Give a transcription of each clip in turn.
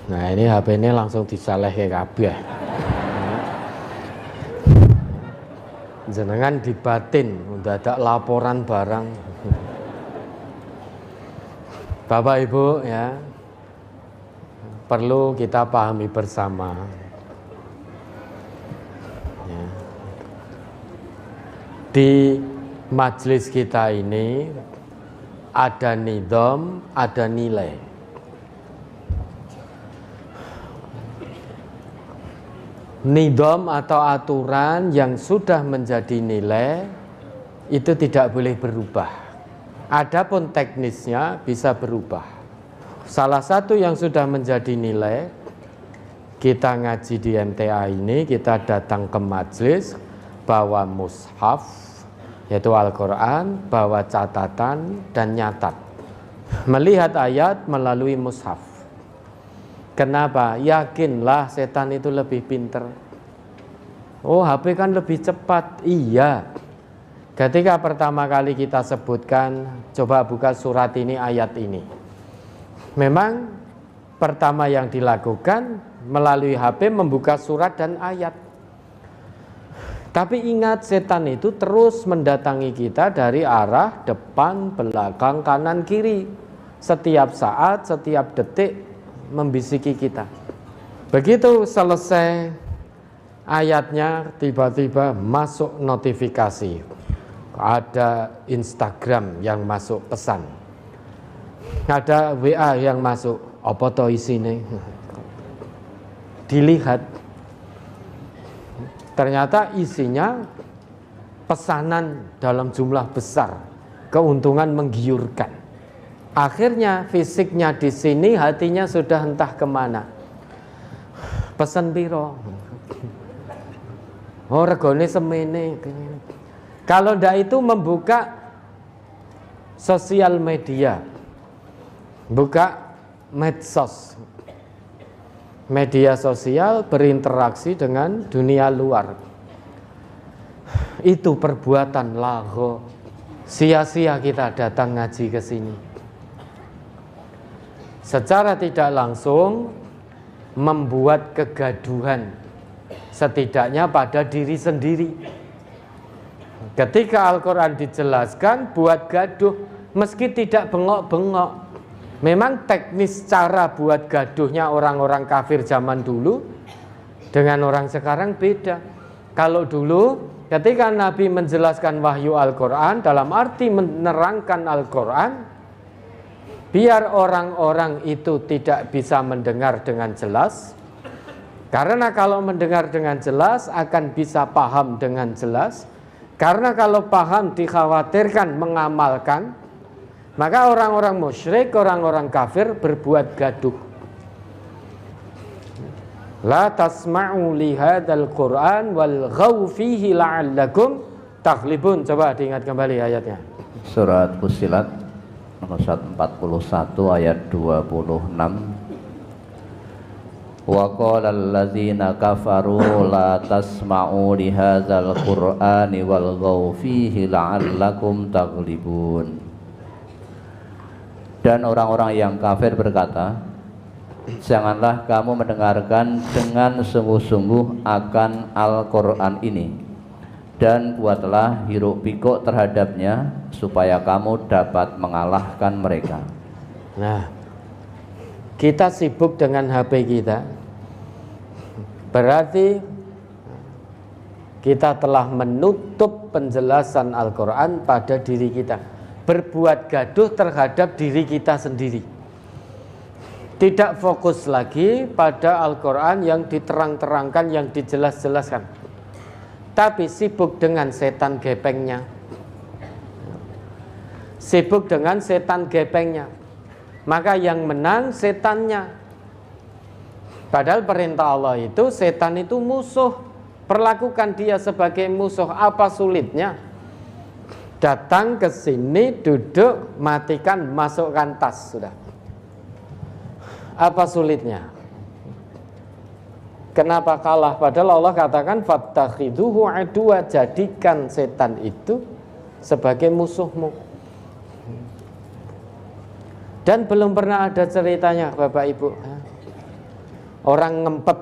Nah ini HP ini langsung disaleh ke kabeh. Jenengan dibatin, udah ada laporan barang. Bapak Ibu ya, perlu kita pahami bersama. Ya. Di majelis kita ini ada nizam, ada nilai. Nizam atau aturan yang sudah menjadi nilai itu tidak boleh berubah. Adapun teknisnya bisa berubah. Salah satu yang sudah menjadi nilai, kita ngaji di MTA ini, kita datang ke majelis, bawa mushaf, yaitu Al-Quran, bawa catatan dan nyatat. Melihat ayat melalui mushaf. Kenapa? Yakinlah setan itu lebih pinter. Oh, HP kan lebih cepat. Iya. Ketika pertama kali kita sebutkan, coba buka surat ini, ayat ini. Memang pertama yang dilakukan melalui HP membuka surat dan ayat. Tapi ingat, setan itu terus mendatangi kita dari arah depan, belakang, kanan, kiri. Setiap saat, setiap detik membisiki kita. Begitu selesai ayatnya, tiba-tiba masuk notifikasi. Ada Instagram yang masuk pesan. Ada WA yang masuk. Apa to isine? Dilihat. Ternyata isinya pesanan dalam jumlah besar. Keuntungan menggiurkan. Akhirnya fisiknya di sini, hatinya sudah entah kemana. Pesen piro? Oh, regone semene. Kalau ndak itu membuka sosial media, buka medsos, media sosial, berinteraksi dengan dunia luar. Itu perbuatan lagho. Sia-sia kita datang ngaji ke sini. Secara tidak langsung membuat kegaduhan, setidaknya pada diri sendiri. Ketika Al-Quran dijelaskan, buat gaduh, meski tidak bengok-bengok. Memang teknis cara buat gaduhnya orang-orang kafir zaman dulu dengan orang sekarang beda. Kalau dulu ketika Nabi menjelaskan wahyu Al-Quran, dalam arti menerangkan Al-Quran, biar orang-orang itu tidak bisa mendengar dengan jelas. Karena kalau mendengar dengan jelas akan bisa paham dengan jelas. Karena kalau paham dikhawatirkan mengamalkan, maka orang-orang musyrik, orang-orang kafir berbuat gaduh. La tasma'u li hadzal Qur'an walghaw fihi la'allakum taghlibun. Coba diingat kembali ayatnya. Surat Fussilat Surat 41 ayat 26. Wa qala allazina kafaru la tasma'u li hadzal qur'ani walghaw fihi la'allakum taghlibun. Dan orang-orang yang kafir berkata, janganlah kamu mendengarkan dengan sungguh-sungguh akan Al-Qur'an ini, dan buatlah hiruk pikuk terhadapnya supaya kamu dapat mengalahkan mereka. Nah, kita sibuk dengan HP kita, berarti kita telah menutup penjelasan Al-Quran pada diri kita. Berbuat gaduh terhadap diri kita sendiri. Tidak fokus lagi pada Al-Quran yang diterang-terangkan, yang dijelas-jelaskan, tapi sibuk dengan setan gepengnya. Sibuk dengan setan gepengnya. Maka yang menang setannya. Padahal perintah Allah itu, setan itu musuh. Perlakukan dia sebagai musuh. Apa sulitnya? Datang ke sini, duduk, matikan, masukkan tas, sudah. Apa sulitnya? Kenapa kalah? Padahal Allah katakan fattakhiduhu aduwa, jadikan setan itu sebagai musuhmu. Dan belum pernah ada ceritanya Bapak Ibu. Orang ngempet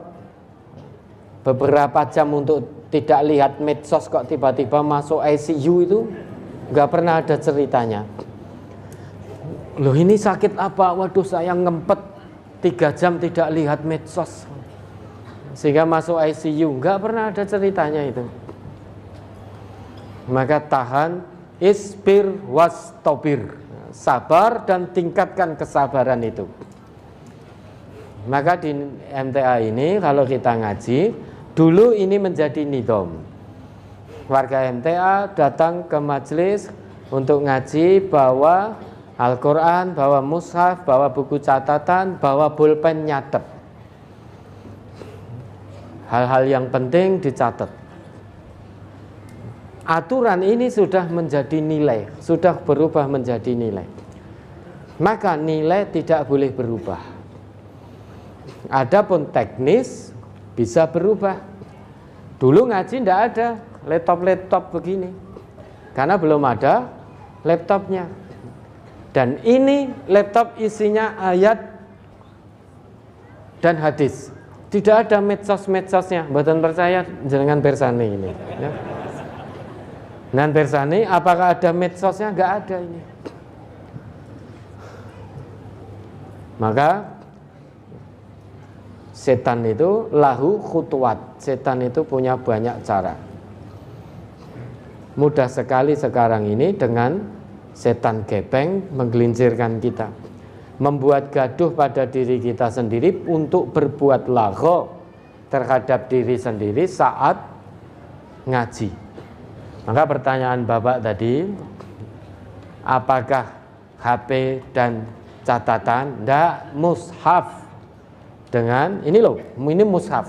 beberapa jam untuk tidak lihat medsos kok tiba-tiba masuk ICU itu nggak pernah ada ceritanya. Loh ini sakit apa? Waduh saya ngempet 3 jam tidak lihat medsos sehingga masuk ICU, nggak pernah ada ceritanya itu. Maka tahan, isbir wastobir, sabar dan tingkatkan kesabaran itu. Maka di MTA ini kalau kita ngaji, dulu ini menjadi nidom. Warga MTA datang ke majelis untuk ngaji, bawa Al-Quran, bawa mushaf, bawa buku catatan, bawa pulpen nyatet. Hal-hal yang penting dicatat. Aturan ini sudah menjadi nilai, sudah berubah menjadi nilai. Maka nilai tidak boleh berubah. Adapun teknis bisa berubah. Dulu ngaji tidak ada laptop begini, karena belum ada laptopnya. Dan ini laptop isinya ayat dan hadis. Tidak ada medsos-medsosnya. Mboten percaya jenengan bersani ini. Ya. Dan bersani, apakah ada medsosnya? Enggak ada ini. Maka setan itu lahu khutuwat. Setan itu punya banyak cara. Mudah sekali sekarang ini dengan setan gepeng menggelincirkan kita, membuat gaduh pada diri kita sendiri untuk berbuat lagho terhadap diri sendiri saat ngaji. Maka pertanyaan Bapak tadi, apakah HP dan catatan? Tidak, mushaf. Dengan ini loh, ini mushaf.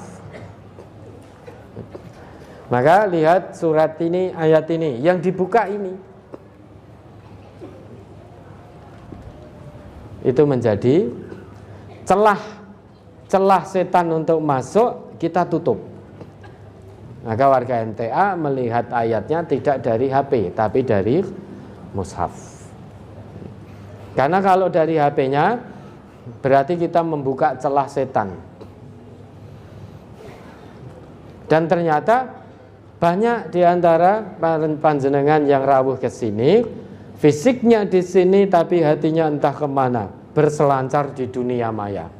Maka lihat surat ini, ayat ini, yang dibuka ini. Itu menjadi celah setan untuk masuk, kita tutup. Maka warga MTA melihat ayatnya tidak dari HP, tapi dari mushaf. Karena kalau dari HP-nya berarti kita membuka celah setan. Dan ternyata banyak di antara panjenengan yang rawuh ke sini, fisiknya di sini tapi hatinya entah kemana, berselancar di dunia maya.